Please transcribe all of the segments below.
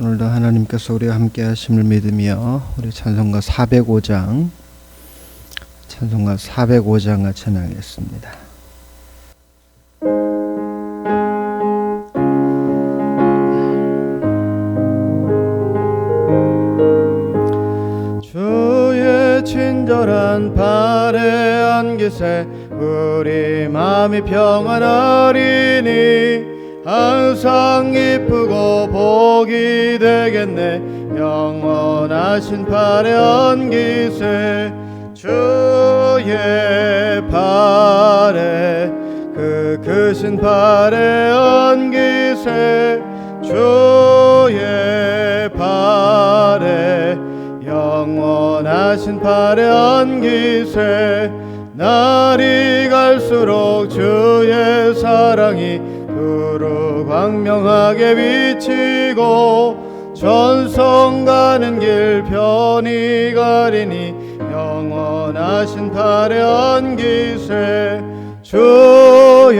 오늘도 하나님께서 우리와 함께 하심을 믿으며 우리 찬송가 405장 같이 찬양하겠습니다. 주의 친절한 발에 안기세 우리 마음이 평안하리니 항상 기쁘고 복이 되겠네. 영원하신 발에 안기세 주의 발에 그 크신 발에 안기세 주의 발에 영원하신 발에 안기세 날이 갈수록 주의 사랑이 두루 광명하게 비치고 전성 가는 길 편히 가리니 영원하신 발에 안기세 주의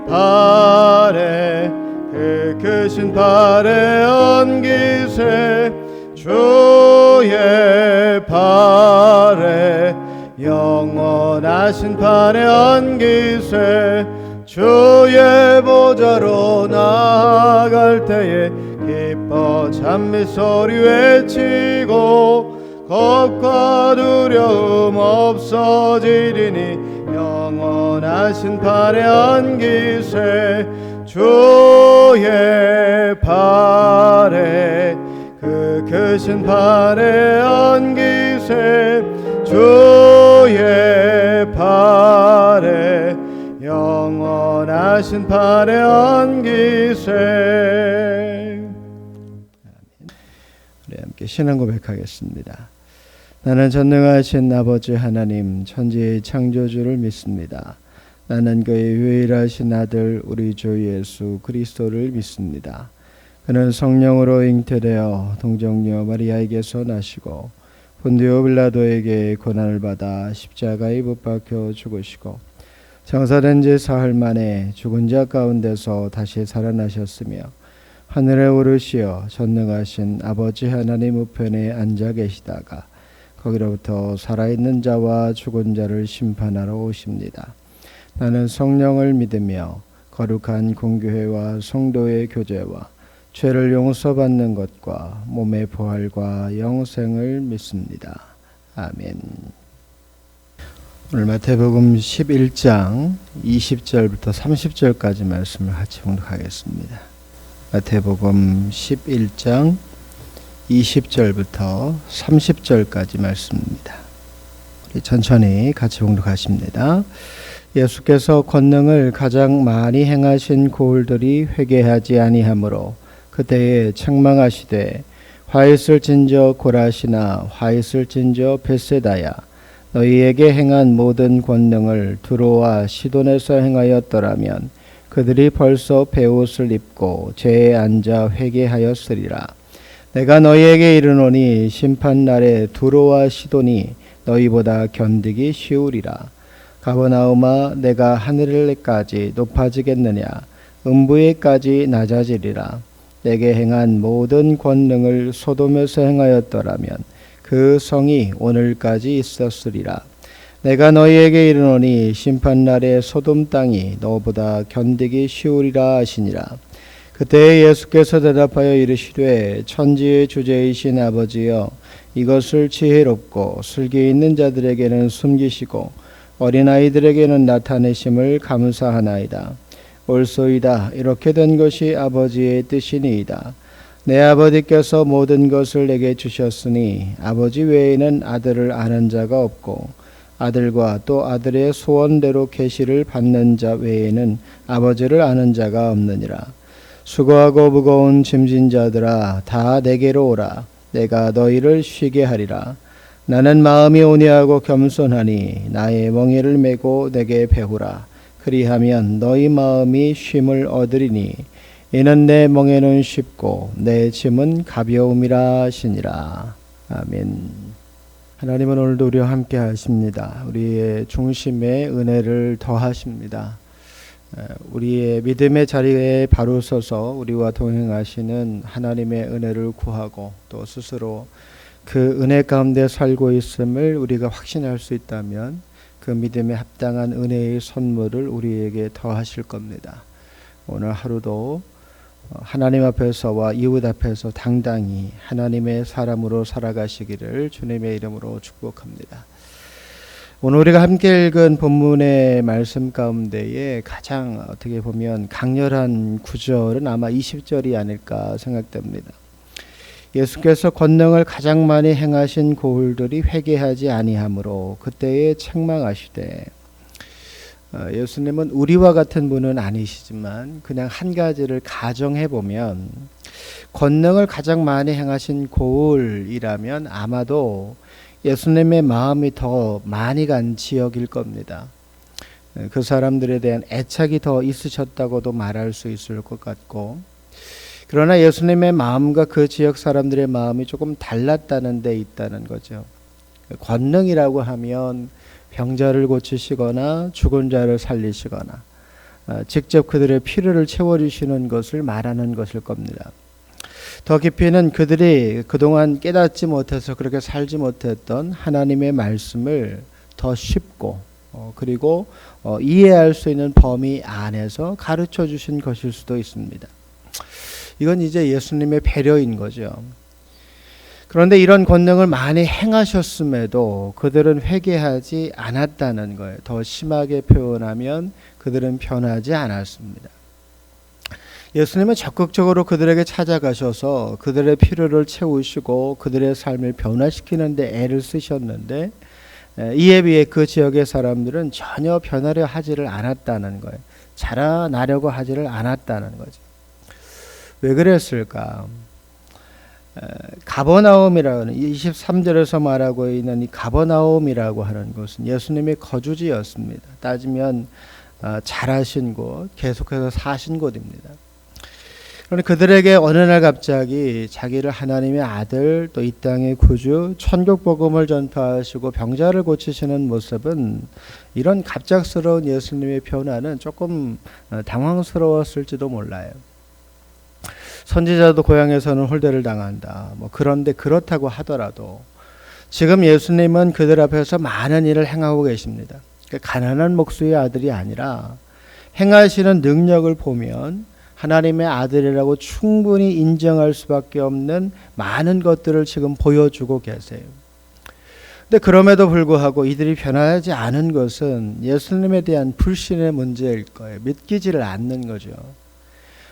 발에 그 크신 발에 안기세 주의 발에 영원하신 발에 안기세 주의 보좌로 나아갈 때에 기뻐 찬미소리 외치고 겁과 두려움 없어지리니 영원하신 발에 안기세 주의 발에 그 크신 발에 안기세 주의 발에 영원하신 발에 안기세. 우리 함께 신앙 고백하겠습니다. 나는 전능하신 아버지 하나님 천지의 창조주를 믿습니다. 나는 그의 유일하신 아들 우리 주 예수 그리스도를 믿습니다. 그는 성령으로 잉태되어 동정녀 마리아에게서 나시고 본디오 빌라도에게 고난을 받아 십자가에 못 박혀 죽으시고 장사된 지 사흘 만에 죽은 자 가운데서 다시 살아나셨으며 하늘에 오르시어 전능하신 아버지 하나님 우편에 앉아 계시다가 거기로부터 살아있는 자와 죽은 자를 심판하러 오십니다. 나는 성령을 믿으며 거룩한 공교회와 성도의 교제와 죄를 용서받는 것과 몸의 부활과 영생을 믿습니다. 아멘. 오늘 마태복음 11장 20절부터 30절까지 말씀을 같이 봉독하겠습니다. 마태복음 11장 20절부터 30절까지 말씀입니다. 우리 천천히 같이 봉독하십니다. 예수께서 권능을 가장 많이 행하신 고을들이 회개하지 아니하므로 그때에 책망하시되 화 있을진저 고라시나 화 있을진저 벳세다야 너희에게 행한 모든 권능을 두로와 시돈에서 행하였더라면 그들이 벌써 베옷을 입고 죄에 앉아 회개하였으리라. 내가 너희에게 이르노니 심판날에 두로와 시돈이 너희보다 견디기 쉬우리라. 가버나움아 내가 하늘에까지 높아지겠느냐 음부에까지 낮아지리라. 내게 행한 모든 권능을 소돔에서 행하였더라면 그 성이 오늘까지 있었으리라. 내가 너희에게 이르노니 심판날에 소돔 땅이 너보다 견디기 쉬우리라 하시니라. 그때 예수께서 대답하여 이르시되 천지의 주제이신 아버지여 이것을 지혜롭고 슬기 있는 자들에게는 숨기시고 어린아이들에게는 나타내심을 감사하나이다. 옳소이다. 이렇게 된 것이 아버지의 뜻이니이다. 내 아버지께서 모든 것을 내게 주셨으니 아버지 외에는 아들을 아는 자가 없고 아들과 또 아들의 소원대로 계시를 받는 자 외에는 아버지를 아는 자가 없느니라. 수고하고 무거운 짐진 자들아 다 내게로 오라. 내가 너희를 쉬게 하리라. 나는 마음이 온유하고 겸손하니 나의 멍에를 메고 내게 배우라. 그리하면 너희 마음이 쉼을 얻으리니 이는 내 멍에는 쉽고 내 짐은 가벼움이라 하시니라. 아멘. 하나님은 오늘도 우리와 함께 하십니다. 우리의 중심에 은혜를 더하십니다. 우리의 믿음의 자리에 바로 서서 우리와 동행하시는 하나님의 은혜를 구하고 또 스스로 그 은혜 가운데 살고 있음을 우리가 확신할 수 있다면 그 믿음에 합당한 은혜의 선물을 우리에게 더하실 겁니다. 오늘 하루도 하나님 앞에서와 이웃 앞에서 당당히 하나님의 사람으로 살아가시기를 주님의 이름으로 축복합니다. 오늘 우리가 함께 읽은 본문의 말씀 가운데에 가장 어떻게 보면 강렬한 구절은 아마 20절이 아닐까 생각됩니다. 예수께서 권능을 가장 많이 행하신 고을들이 회개하지 아니하므로 그때에 책망하시되, 예수님은 우리와 같은 분은 아니시지만 그냥 한 가지를 가정해 보면 권능을 가장 많이 행하신 고을이라면 아마도 예수님의 마음이 더 많이 간 지역일 겁니다. 그 사람들에 대한 애착이 더 있으셨다고도 말할 수 있을 것 같고, 그러나 예수님의 마음과 그 지역 사람들의 마음이 조금 달랐다는 데 있다는 거죠. 권능이라고 하면 병자를 고치시거나 죽은 자를 살리시거나 직접 그들의 필요를 채워주시는 것을 말하는 것일 겁니다. 더 깊이는 그들이 그동안 깨닫지 못해서 그렇게 살지 못했던 하나님의 말씀을 더 쉽고 그리고 이해할 수 있는 범위 안에서 가르쳐 주신 것일 수도 있습니다. 이건 이제 예수님의 배려인 거죠. 그런데 이런 권능을 많이 행하셨음에도 그들은 회개하지 않았다는 거예요. 더 심하게 표현하면 그들은 변하지 않았습니다. 예수님은 적극적으로 그들에게 찾아가셔서 그들의 필요를 채우시고 그들의 삶을 변화시키는 데 애를 쓰셨는데, 이에 비해 그 지역의 사람들은 전혀 변하려 하지를 않았다는 거예요. 자라나려고 하지를 않았다는 거죠. 왜 그랬을까? 가버나움이라는 23절에서 말하고 있는 이 가버나움이라고 하는 곳은 예수님의 거주지였습니다. 따지면 자라신 곳, 계속해서 사신 곳입니다. 그런데 그들에게 어느 날 갑자기 자기를 하나님의 아들, 또 이 땅의 구주, 천국 복음을 전파하시고 병자를 고치시는 모습은, 이런 갑작스러운 예수님의 변화는 조금 당황스러웠을지도 몰라요. 선지자도 고향에서는 홀대를 당한다. 그런데 그렇다고 하더라도 지금 예수님은 그들 앞에서 많은 일을 행하고 계십니다. 가난한 목수의 아들이 아니라 행하시는 능력을 보면 하나님의 아들이라고 충분히 인정할 수밖에 없는 많은 것들을 지금 보여주고 계세요. 근데 그럼에도 불구하고 이들이 변하지 않은 것은 예수님에 대한 불신의 문제일 거예요. 믿기지를 않는 거죠.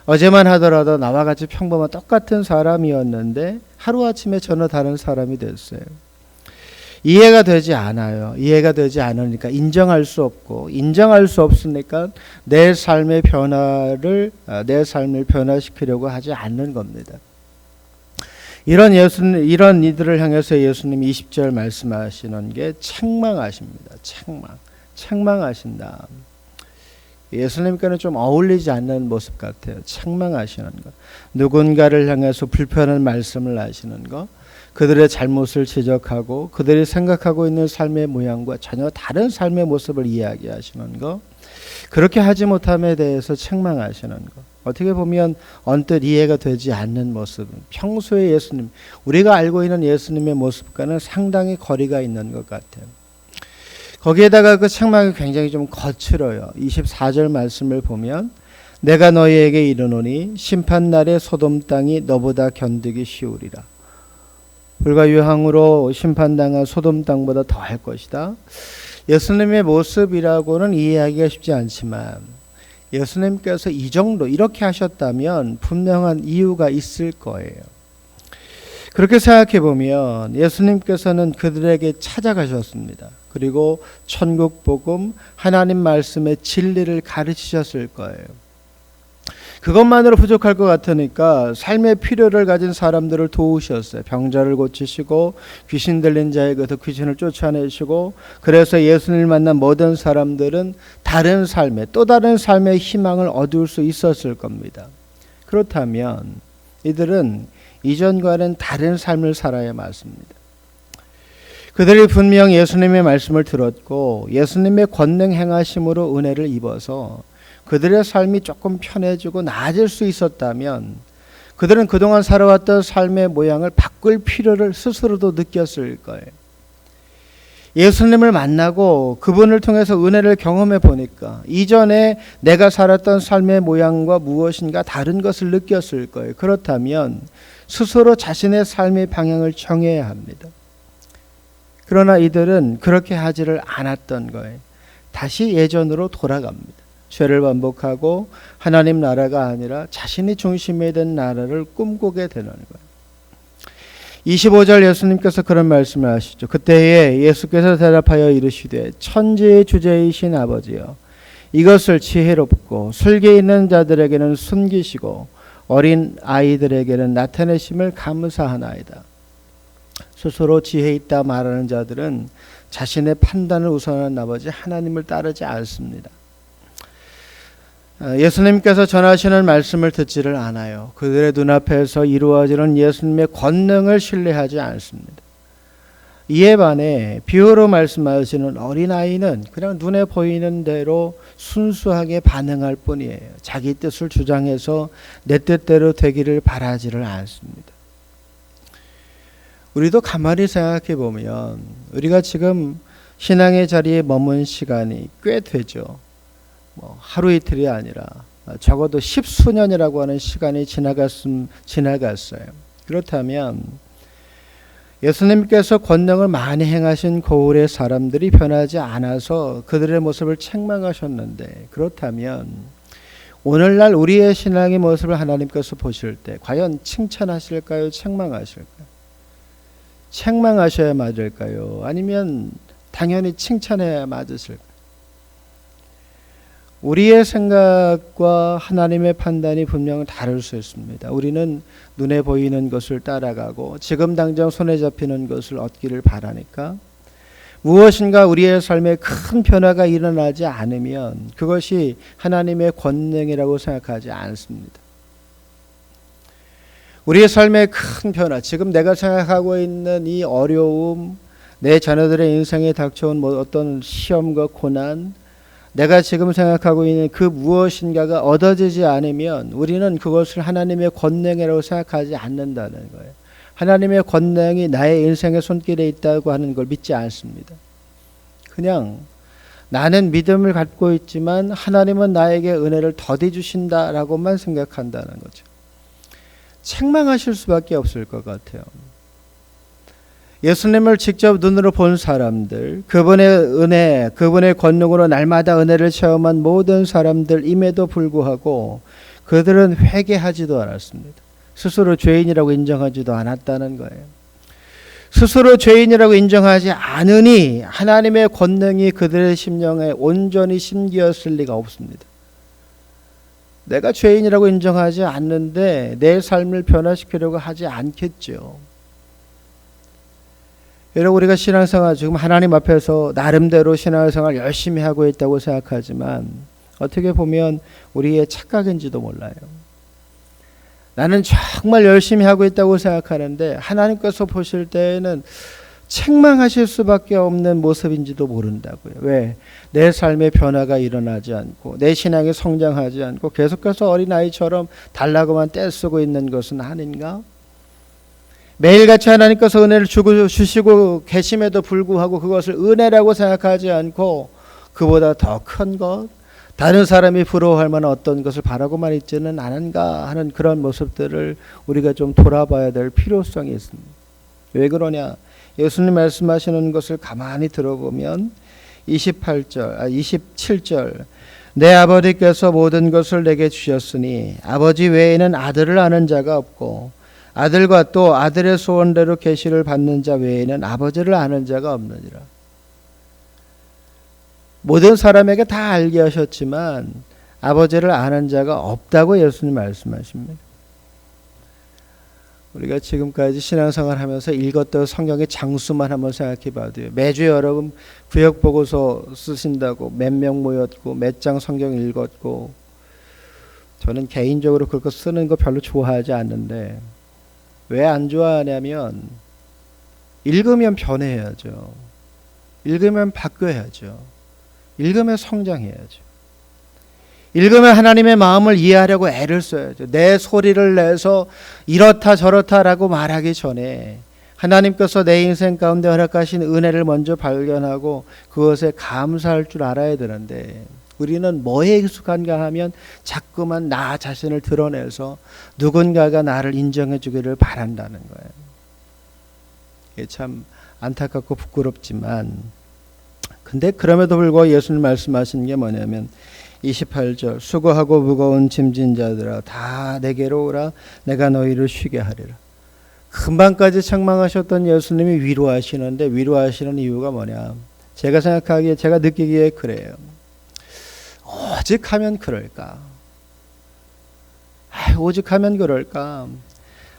어제만 하더라도 나와 같이 평범한 똑같은 사람이었는데 하루아침에 전혀 다른 사람이 됐어요. 이해가 되지 않아요. 이해가 되지 않으니까 인정할 수 없고, 인정할 수 없으니까 내 삶을 변화시키려고 하지 않는 겁니다. 이런 이들을 향해서 예수님이 20절 말씀하시는 게 책망하십니다. 책망하신다. 예수님께는 좀 어울리지 않는 모습 같아요. 책망하시는 것. 누군가를 향해서 불편한 말씀을 하시는 것. 그들의 잘못을 지적하고 그들이 생각하고 있는 삶의 모양과 전혀 다른 삶의 모습을 이야기하시는 것. 그렇게 하지 못함에 대해서 책망하시는 것. 어떻게 보면 언뜻 이해가 되지 않는 모습. 평소의 예수님, 우리가 알고 있는 예수님의 모습과는 상당히 거리가 있는 것 같아요. 거기에다가 그 책망이 굉장히 좀 거칠어요. 24절 말씀을 보면, 내가 너희에게 이르노니 심판날에 소돔 땅이 너보다 견디기 쉬우리라. 불가유황으로 심판당한 소돔 땅보다 더할 것이다. 예수님의 모습이라고는 이해하기가 쉽지 않지만 예수님께서 이 정도 이렇게 하셨다면 분명한 이유가 있을 거예요. 그렇게 생각해 보면 예수님께서는 그들에게 찾아가셨습니다. 그리고 천국 복음, 하나님 말씀의 진리를 가르치셨을 거예요. 그것만으로 부족할 것 같으니까 삶의 필요를 가진 사람들을 도우셨어요. 병자를 고치시고 귀신 들린 자에게서 귀신을 쫓아내시고, 그래서 예수님을 만난 모든 사람들은 다른 삶에, 또 다른 삶의 희망을 얻을 수 있었을 겁니다. 그렇다면 이들은 이전과는 다른 삶을 살아야 맞습니다. 그들이 분명 예수님의 말씀을 들었고 예수님의 권능 행하심으로 은혜를 입어서 그들의 삶이 조금 편해지고 나아질 수 있었다면 그들은 그동안 살아왔던 삶의 모양을 바꿀 필요를 스스로도 느꼈을 거예요. 예수님을 만나고 그분을 통해서 은혜를 경험해 보니까 이전에 내가 살았던 삶의 모양과 무엇인가 다른 것을 느꼈을 거예요. 그렇다면 스스로 자신의 삶의 방향을 정해야 합니다. 그러나 이들은 그렇게 하지를 않았던 거예요. 다시 예전으로 돌아갑니다. 죄를 반복하고 하나님 나라가 아니라 자신이 중심이 된 나라를 꿈꾸게 되는 거예요. 25절 예수님께서 그런 말씀을 하시죠. 그때에 예수께서 대답하여 이르시되 천지의 주제이신 아버지여 이것을 지혜롭고 슬기 있는 자들에게는 숨기시고 어린 아이들에게는 나타내심을 감사하나이다. 스스로 지혜 있다 말하는 자들은 자신의 판단을 우선하는 아버지 하나님을 따르지 않습니다. 예수님께서 전하시는 말씀을 듣지를 않아요. 그들의 눈앞에서 이루어지는 예수님의 권능을 신뢰하지 않습니다. 이에 반해 비유로 말씀하시는 어린아이는 그냥 눈에 보이는 대로 순수하게 반응할 뿐이에요. 자기 뜻을 주장해서 내 뜻대로 되기를 바라지를 않습니다. 우리도 가만히 생각해 보면 우리가 지금 신앙의 자리에 머문 시간이 꽤 되죠. 하루 이틀이 아니라 적어도 10수년이라고 하는 시간이 지나갔어요. 그렇다면 예수님께서 권능을 많이 행하신 고을의 사람들이 변하지 않아서 그들의 모습을 책망하셨는데, 그렇다면 오늘날 우리의 신앙의 모습을 하나님께서 보실 때 과연 칭찬하실까요? 책망하실까요? 책망하셔야 맞을까요? 아니면 당연히 칭찬해야 맞으실까요? 우리의 생각과 하나님의 판단이 분명 다를 수 있습니다. 우리는 눈에 보이는 것을 따라가고 지금 당장 손에 잡히는 것을 얻기를 바라니까 무엇인가 우리의 삶에 큰 변화가 일어나지 않으면 그것이 하나님의 권능이라고 생각하지 않습니다. 우리의 삶의 큰 변화, 지금 내가 생각하고 있는 이 어려움, 내 자녀들의 인생에 닥쳐온 어떤 시험과 고난, 내가 지금 생각하고 있는 그 무엇인가가 얻어지지 않으면 우리는 그것을 하나님의 권능이라고 생각하지 않는다는 거예요. 하나님의 권능이 나의 인생의 손길에 있다고 하는 걸 믿지 않습니다. 그냥 나는 믿음을 갖고 있지만 하나님은 나에게 은혜를 더디 주신다라고만 생각한다는 거죠. 책망하실 수밖에 없을 것 같아요. 예수님을 직접 눈으로 본 사람들, 그분의 은혜, 그분의 권능으로 날마다 은혜를 체험한 모든 사람들임에도 불구하고 그들은 회개하지도 않았습니다. 스스로 죄인이라고 인정하지도 않았다는 거예요. 스스로 죄인이라고 인정하지 않으니 하나님의 권능이 그들의 심령에 온전히 심기었을 리가 없습니다. 내가 죄인이라고 인정하지 않는데 내 삶을 변화시키려고 하지 않겠죠. 여러분, 우리가 신앙생활 지금 하나님 앞에서 나름대로 신앙생활 열심히 하고 있다고 생각하지만 어떻게 보면 우리의 착각인지도 몰라요. 나는 정말 열심히 하고 있다고 생각하는데 하나님께서 보실 때에는 책망하실 수밖에 없는 모습인지도 모른다고요. 왜? 내 삶의 변화가 일어나지 않고 내 신앙이 성장하지 않고 계속해서 어린아이처럼 달라고만 떼쓰고 있는 것은 아닌가? 매일같이 하나님께서 은혜를 주시고 계심에도 불구하고 그것을 은혜라고 생각하지 않고 그보다 더 큰 것, 다른 사람이 부러워할 만한 어떤 것을 바라고만 있지는 않은가 하는 그런 모습들을 우리가 좀 돌아봐야 될 필요성이 있습니다. 왜 그러냐? 예수님 말씀하시는 것을 가만히 들어보면 27절 내 아버지께서 모든 것을 내게 주셨으니 아버지 외에는 아들을 아는 자가 없고 아들과 또 아들의 소원대로 계시를 받는 자 외에는 아버지를 아는 자가 없느니라. 모든 사람에게 다 알게 하셨지만 아버지를 아는 자가 없다고 예수님 말씀하십니다. 우리가 지금까지 신앙생활 하면서 읽었던 성경의 장수만 한번 생각해 봐도요. 매주 여러분 구역보고서 쓰신다고 몇 명 모였고 몇 장 성경 읽었고, 저는 개인적으로 그렇게 쓰는 거 별로 좋아하지 않는데 왜 안 좋아하냐면 읽으면 변해야죠. 읽으면 바뀌어야죠. 읽으면 성장해야죠. 읽으면 하나님의 마음을 이해하려고 애를 써야죠. 내 소리를 내서 이렇다 저렇다라고 말하기 전에 하나님께서 내 인생 가운데 허락하신 은혜를 먼저 발견하고 그것에 감사할 줄 알아야 되는데, 우리는 뭐에 익숙한가 하면 자꾸만 나 자신을 드러내서 누군가가 나를 인정해 주기를 바란다는 거예요. 이게 참 안타깝고 부끄럽지만, 근데 그럼에도 불구하고 예수님 말씀하신 게 뭐냐면 28절, 수고하고 무거운 짐진 자들아 다 내게로 오라, 내가 너희를 쉬게 하리라. 금방까지 책망하셨던 예수님이 위로하시는데, 위로하시는 이유가 뭐냐, 제가 생각하기에, 제가 느끼기에 그래요. 오직 하면 그럴까? 오직 하면 그럴까?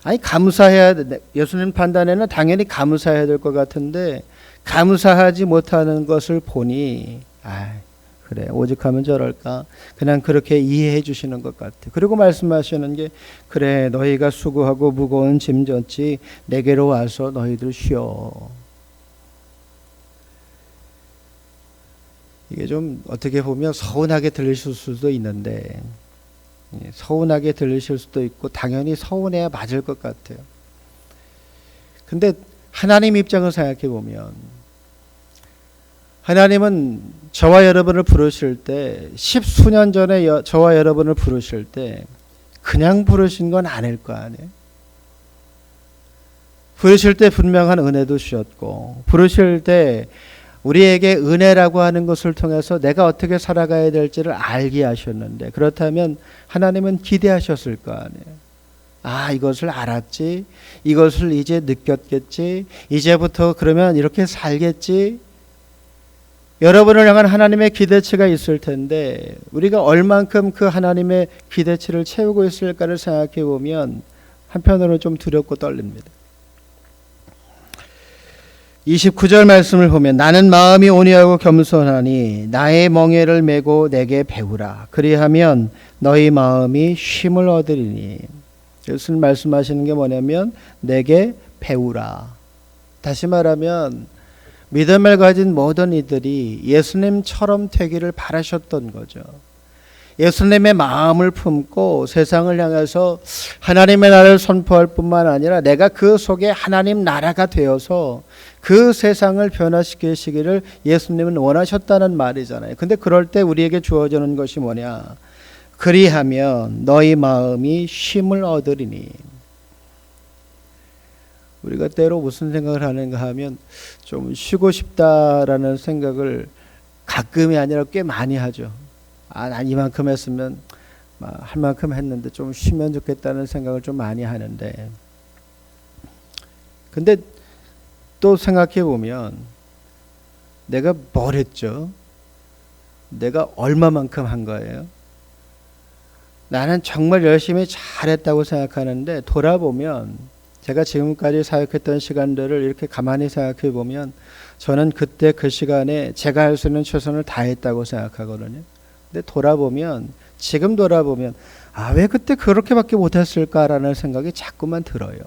아니, 감사해야 돼. 예수님 판단에는 당연히 감사해야 될 것 같은데 감사하지 못하는 것을 보니 그래, 오직 하면 저럴까? 그냥 그렇게 이해해 주시는 것 같아. 그리고 말씀하시는 게, 그래, 너희가 수고하고 무거운 짐 졌지 내게로 와서 너희들 쉬어. 이게 좀 어떻게 보면 서운하게 들리실 수도 있는데, 서운하게 들리실 수도 있고 당연히 서운해야 맞을 것 같아요. 근데 하나님 입장을 생각해 보면, 하나님은 저와 여러분을 부르실 때, 십수년 전에 저와 여러분을 부르실 때 그냥 부르신 건 아닐 거 아니에요. 부르실 때 분명한 은혜도 주셨고, 부르실 때 우리에게 은혜라고 하는 것을 통해서 내가 어떻게 살아가야 될지를 알게 하셨는데, 그렇다면 하나님은 기대하셨을 거 아니에요. 이것을 알았지, 이것을 이제 느꼈겠지, 이제부터 그러면 이렇게 살겠지. 여러분을 향한 하나님의 기대치가 있을 텐데, 우리가 얼만큼 그 하나님의 기대치를 채우고 있을까를 생각해 보면 한편으로는 좀 두렵고 떨립니다. 29절 말씀을 보면, 나는 마음이 온유하고 겸손하니 나의 멍에를 메고 내게 배우라. 그리하면 너희 마음이 쉼을 얻으리니. 예수님 말씀하시는 게 뭐냐면 내게 배우라. 다시 말하면 믿음을 가진 모든 이들이 예수님처럼 되기를 바라셨던 거죠. 예수님의 마음을 품고 세상을 향해서 하나님의 나라를 선포할 뿐만 아니라 내가 그 속에 하나님 나라가 되어서 그 세상을 변화시키시기를 예수님은 원하셨다는 말이잖아요. 근데 그럴 때 우리에게 주어지는 것이 뭐냐? 그리하면 너희 마음이 쉼을 얻으리니. 우리가 때로 무슨 생각을 하는가 하면 좀 쉬고 싶다라는 생각을 가끔이 아니라 꽤 많이 하죠. 난 이만큼 했으면 할 만큼 했는데 좀 쉬면 좋겠다는 생각을 좀 많이 하는데, 근데 또 생각해 보면 내가 뭘 했죠? 내가 얼마만큼 한 거예요? 나는 정말 열심히 잘했다고 생각하는데 돌아보면, 제가 지금까지 사역했던 시간들을 이렇게 가만히 생각해 보면 저는 그때 그 시간에 제가 할 수 있는 최선을 다했다고 생각하거든요. 근데 지금 돌아보면 왜 그때 그렇게밖에 못했을까라는 생각이 자꾸만 들어요.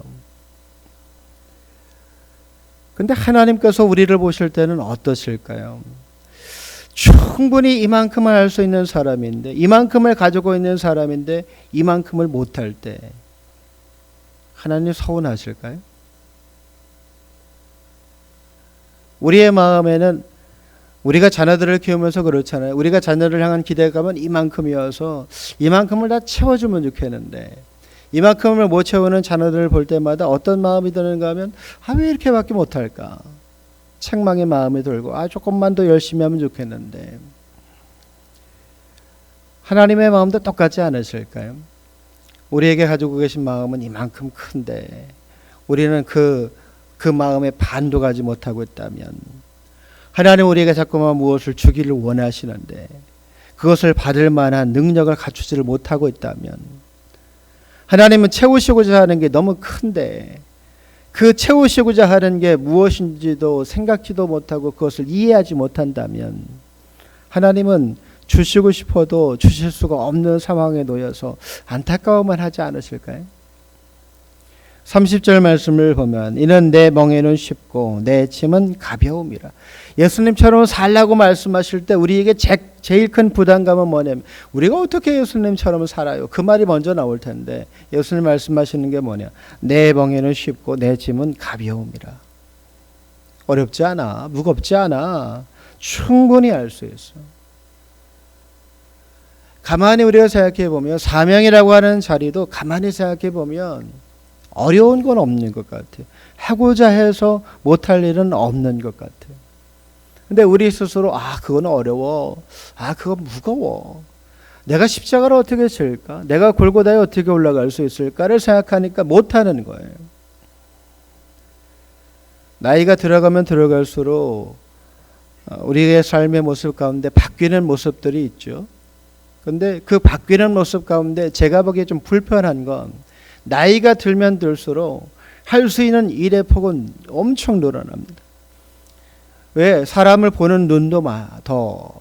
근데 하나님께서 우리를 보실 때는 어떠실까요? 충분히 이만큼을 할 수 있는 사람인데, 이만큼을 가지고 있는 사람인데 이만큼을 못할 때 하나님 서운하실까요? 우리의 마음에는, 우리가 자녀들을 키우면서 그렇잖아요. 우리가 자녀를 향한 기대감은 이만큼이어서 이만큼을 다 채워주면 좋겠는데, 이만큼을 못 채우는 자녀들을 볼 때마다 어떤 마음이 드는가 하면 왜 이렇게밖에 못할까? 책망의 마음이 들고 조금만 더 열심히 하면 좋겠는데. 하나님의 마음도 똑같지 않으실까요? 우리에게 가지고 계신 마음은 이만큼 큰데 우리는 그 마음에 반도 가지 못하고 있다면, 하나님 우리에게 자꾸만 무엇을 주기를 원하시는데 그것을 받을 만한 능력을 갖추지를 못하고 있다면, 하나님은 채우시고자 하는 게 너무 큰데 그 채우시고자 하는 게 무엇인지도 생각지도 못하고 그것을 이해하지 못한다면, 하나님은 주시고 싶어도 주실 수가 없는 상황에 놓여서 안타까워만 하지 않으실까요? 30절 말씀을 보면 이는 내 멍에는 쉽고 내 짐은 가벼움이라. 예수님처럼 살라고 말씀하실 때 우리에게 제일 큰 부담감은 뭐냐면 우리가 어떻게 예수님처럼 살아요? 그 말이 먼저 나올 텐데 예수님 말씀하시는 게 뭐냐? 내 멍에는 쉽고 내 짐은 가벼움이라. 어렵지 않아. 무겁지 않아. 충분히 알 수 있어. 가만히 우리가 생각해 보면 사명이라고 하는 자리도 가만히 생각해 보면 어려운 건 없는 것 같아요. 하고자 해서 못할 일은 없는 것 같아요. 근데 우리 스스로 그건 어려워. 그건 무거워. 내가 십자가를 어떻게 질까? 내가 골고다에 어떻게 올라갈 수 있을까를 생각하니까 못하는 거예요. 나이가 들어가면 들어갈수록 우리의 삶의 모습 가운데 바뀌는 모습들이 있죠. 근데 그 바뀌는 모습 가운데 제가 보기에 좀 불편한 건 나이가 들면 들수록 할 수 있는 일의 폭은 엄청 늘어납니다. 왜? 사람을 보는 눈도 더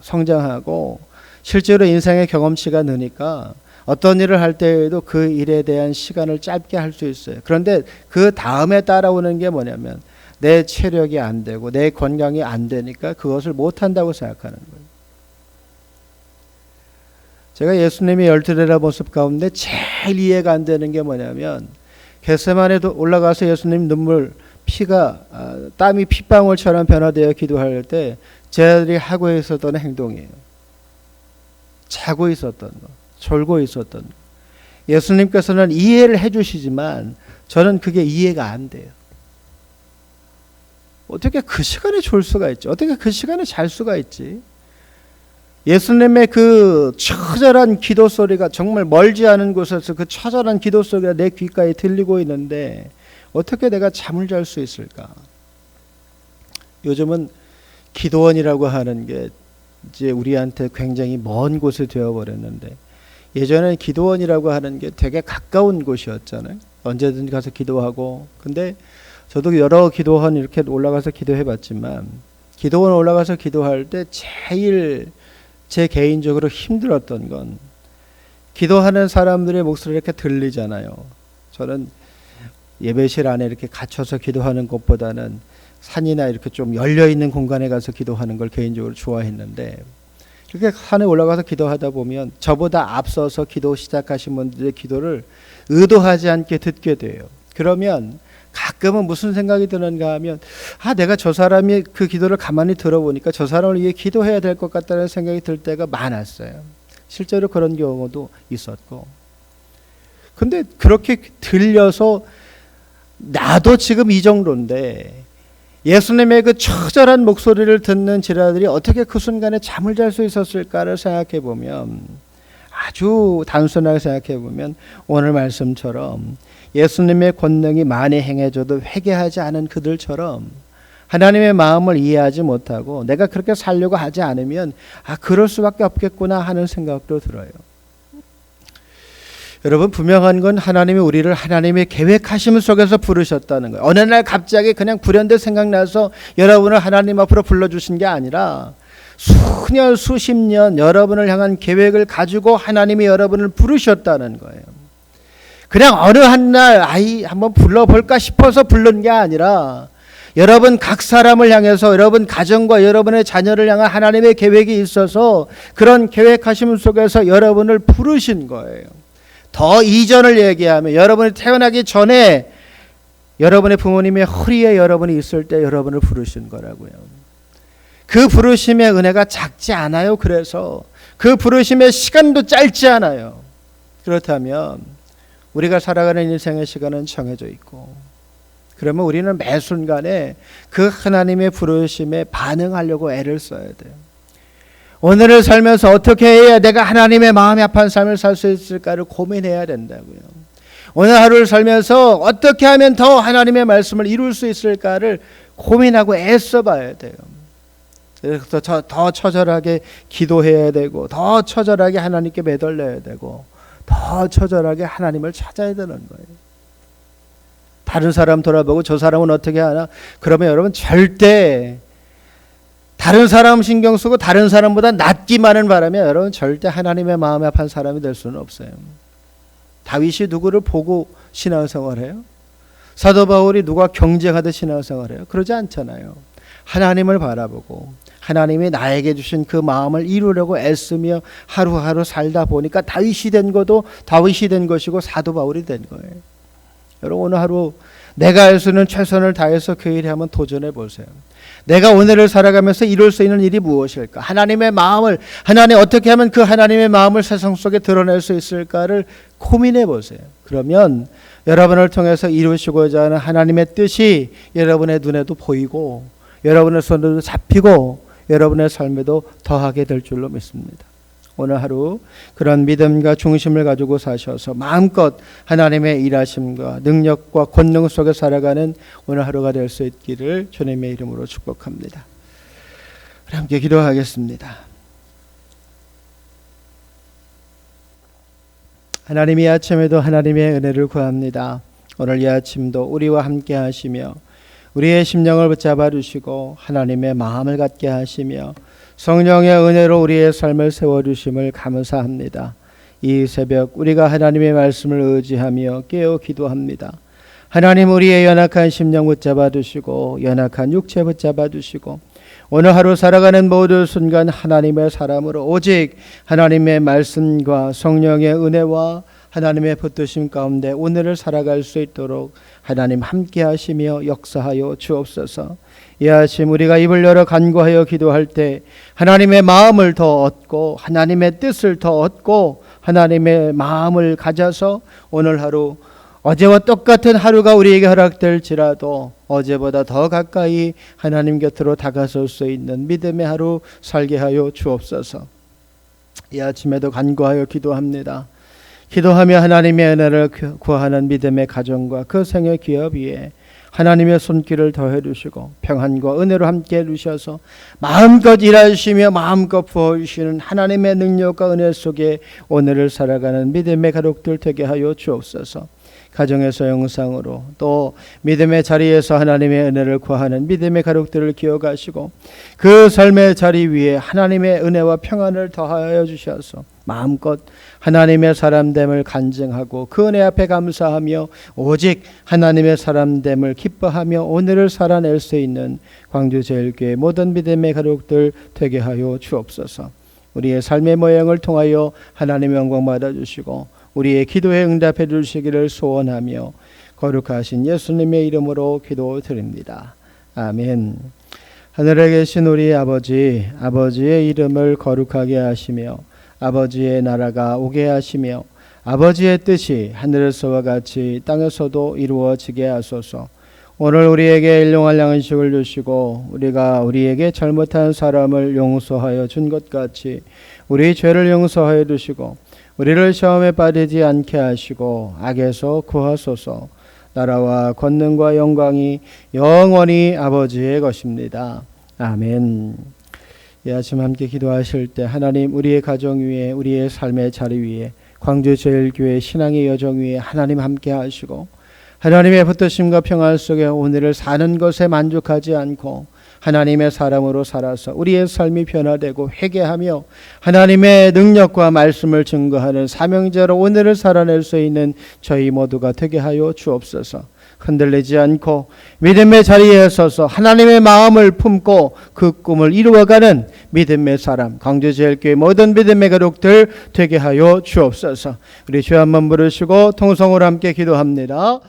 성장하고 실제로 인생의 경험치가 느니까 어떤 일을 할 때에도 그 일에 대한 시간을 짧게 할 수 있어요. 그런데 그 다음에 따라오는 게 뭐냐면 내 체력이 안 되고 내 건강이 안 되니까 그것을 못한다고 생각하는 거예요. 제가 예수님의 열두레라 모습 가운데 제일 이해가 안 되는 게 뭐냐면 겟세마네도 올라가서 예수님 땀이 핏방울처럼 변화되어 기도할 때 제자들이 하고 있었던 행동이에요. 자고 있었던 거, 졸고 있었던 거. 예수님께서는 이해를 해주시지만 저는 그게 이해가 안 돼요. 어떻게 그 시간에 졸 수가 있지? 어떻게 그 시간에 잘 수가 있지? 예수님의 그 처절한 기도 소리가 정말 멀지 않은 곳에서 그 처절한 기도 소리가 내 귓가에 들리고 있는데 어떻게 내가 잠을 잘 수 있을까? 요즘은 기도원이라고 하는 게 이제 우리한테 굉장히 먼 곳이 되어버렸는데 예전에는 기도원이라고 하는 게 되게 가까운 곳이었잖아요. 언제든지 가서 기도하고. 근데 저도 여러 기도원 이렇게 올라가서 기도해봤지만 기도원 올라가서 기도할 때 제일 제 개인적으로 힘들었던 건 기도하는 사람들의 목소리가 이렇게 들리잖아요. 저는 예배실 안에 이렇게 갇혀서 기도하는 것보다는 산이나 이렇게 좀 열려있는 공간에 가서 기도하는 걸 개인적으로 좋아했는데 이렇게 산에 올라가서 기도하다 보면 저보다 앞서서 기도 시작하신 분들의 기도를 의도하지 않게 듣게 돼요. 그러면 가끔은 무슨 생각이 드는가 하면 내가 저 사람이 그 기도를 가만히 들어보니까 저 사람을 위해 기도해야 될 것 같다는 생각이 들 때가 많았어요. 실제로 그런 경우도 있었고. 근데 그렇게 들려서 나도 지금 이 정도인데 예수님의 그 처절한 목소리를 듣는 제자들이 어떻게 그 순간에 잠을 잘 수 있었을까를 생각해 보면 아주 단순하게 생각해 보면 오늘 말씀처럼 예수님의 권능이 많이 행해져도 회개하지 않은 그들처럼 하나님의 마음을 이해하지 못하고 내가 그렇게 살려고 하지 않으면 그럴 수밖에 없겠구나 하는 생각도 들어요. 여러분 분명한 건 하나님이 우리를 하나님의 계획하심 속에서 부르셨다는 거예요. 어느 날 갑자기 그냥 불현듯 생각나서 여러분을 하나님 앞으로 불러주신 게 아니라 수년 수십 년 여러분을 향한 계획을 가지고 하나님이 여러분을 부르셨다는 거예요. 그냥 어느 한날 한번 불러볼까 싶어서 부른 게 아니라 여러분 각 사람을 향해서 여러분 가정과 여러분의 자녀를 향한 하나님의 계획이 있어서 그런 계획하심 속에서 여러분을 부르신 거예요. 더 이전을 얘기하면 여러분이 태어나기 전에 여러분의 부모님의 허리에 여러분이 있을 때 여러분을 부르신 거라고요. 그 부르심의 은혜가 작지 않아요. 그래서 그 부르심의 시간도 짧지 않아요. 그렇다면 우리가 살아가는 인생의 시간은 정해져 있고 그러면 우리는 매 순간에 그 하나님의 부르심에 반응하려고 애를 써야 돼요. 오늘을 살면서 어떻게 해야 내가 하나님의 마음에 합한 삶을 살 수 있을까를 고민해야 된다고요. 오늘 하루를 살면서 어떻게 하면 더 하나님의 말씀을 이룰 수 있을까를 고민하고 애써 봐야 돼요. 그래서 더 처절하게 기도해야 되고 더 처절하게 하나님께 매달려야 되고 더 처절하게 하나님을 찾아야 되는 거예요. 다른 사람 돌아보고 저 사람은 어떻게 하나? 그러면 여러분 절대 다른 사람 신경 쓰고 다른 사람보다 낫기만은 바라면 여러분 절대 하나님의 마음에 합한 사람이 될 수는 없어요. 다윗이 누구를 보고 신앙생활해요? 사도 바울이 누가 경쟁하듯 신앙생활해요? 그러지 않잖아요. 하나님을 바라보고 하나님이 나에게 주신 그 마음을 이루려고 애쓰며 하루하루 살다 보니까 다윗이 된 것도 다윗이 된 것이고 사도 바울이 된 거예요. 여러분, 오늘 하루 내가 할 수 있는 최선을 다해서 그 일에 한번 도전해 보세요. 내가 오늘을 살아가면서 이룰 수 있는 일이 무엇일까? 하나님의 마음을, 하나님 어떻게 하면 그 하나님의 마음을 세상 속에 드러낼 수 있을까를 고민해 보세요. 그러면 여러분을 통해서 이루시고자 하는 하나님의 뜻이 여러분의 눈에도 보이고 여러분의 손에도 잡히고 여러분의 삶에도 더하게 될 줄로 믿습니다. 오늘 하루 그런 믿음과 중심을 가지고 사셔서 마음껏 하나님의 일하심과 능력과 권능 속에 살아가는 오늘 하루가 될 수 있기를 주님의 이름으로 축복합니다. 우리 함께 기도하겠습니다. 하나님, 이 아침에도 하나님의 은혜를 구합니다. 오늘 이 아침도 우리와 함께 하시며 우리의 심령을 붙잡아 주시고 하나님의 마음을 갖게 하시며 성령의 은혜로 우리의 삶을 세워주심을 감사합니다. 이 새벽 우리가 하나님의 말씀을 의지하며 깨어 기도합니다. 하나님, 우리의 연약한 심령 붙잡아 주시고 연약한 육체 붙잡아 주시고 오늘 하루 살아가는 모든 순간 하나님의 사람으로 오직 하나님의 말씀과 성령의 은혜와 하나님의 붙드심 가운데 오늘을 살아갈 수 있도록 하나님 함께 하시며 역사하여 주옵소서. 이 아침 우리가 입을 열어 간구하여 기도할 때 하나님의 마음을 더 얻고 하나님의 뜻을 더 얻고 하나님의 마음을 가져서 오늘 하루 어제와 똑같은 하루가 우리에게 허락될지라도 어제보다 더 가까이 하나님 곁으로 다가설 수 있는 믿음의 하루 살게 하여 주옵소서. 이 아침에도 간구하여 기도합니다. 기도하며 하나님의 은혜를 구하는 믿음의 가정과 그 생의 기업 위에 하나님의 손길을 더해 주시고 평안과 은혜로 함께 해 주셔서 마음껏 일하시며 마음껏 부어주시는 하나님의 능력과 은혜 속에 오늘을 살아가는 믿음의 가족들 되게 하여 주옵소서. 가정에서 영상으로 또 믿음의 자리에서 하나님의 은혜를 구하는 믿음의 가족들을 기억하시고 그 삶의 자리 위에 하나님의 은혜와 평안을 더하여 주셔서 마음껏 하나님의 사람됨을 간증하고 그 은혜 앞에 감사하며 오직 하나님의 사람됨을 기뻐하며 오늘을 살아낼 수 있는 광주제일교회 모든 믿음의 가족들 되게 하여 주옵소서. 우리의 삶의 모양을 통하여 하나님의 영광 받아주시고 우리의 기도에 응답해 주시기를 소원하며 거룩하신 예수님의 이름으로 기도드립니다. 아멘. 하늘에 계신 우리 아버지, 아버지의 이름을 거룩하게 하시며 아버지의 나라가 오게 하시며 아버지의 뜻이 하늘에서와 같이 땅에서도 이루어지게 하소서. 오늘 우리에게 일용할 양식을 주시고 우리가 우리에게 잘못한 사람을 용서하여 준 것 같이 우리 죄를 용서하여 주시고 우리를 시험에 빠지지 않게 하시고 악에서 구하소서. 나라와 권능과 영광이 영원히 아버지의 것입니다. 아멘. 이 아침 함께 기도하실 때 하나님, 우리의 가정 위에 우리의 삶의 자리 위에 광주제일교회 신앙의 여정 위에 하나님 함께 하시고 하나님의 붙드심과 평안 속에 오늘을 사는 것에 만족하지 않고 하나님의 사람으로 살아서 우리의 삶이 변화되고 회개하며 하나님의 능력과 말씀을 증거하는 사명자로 오늘을 살아낼 수 있는 저희 모두가 되게 하여 주옵소서. 흔들리지 않고 믿음의 자리에 서서 하나님의 마음을 품고 그 꿈을 이루어가는 믿음의 사람, 광주제일교회 모든 믿음의 가족들 되게 하여 주옵소서. 우리 주여 한번 부르시고 통성으로 함께 기도합니다.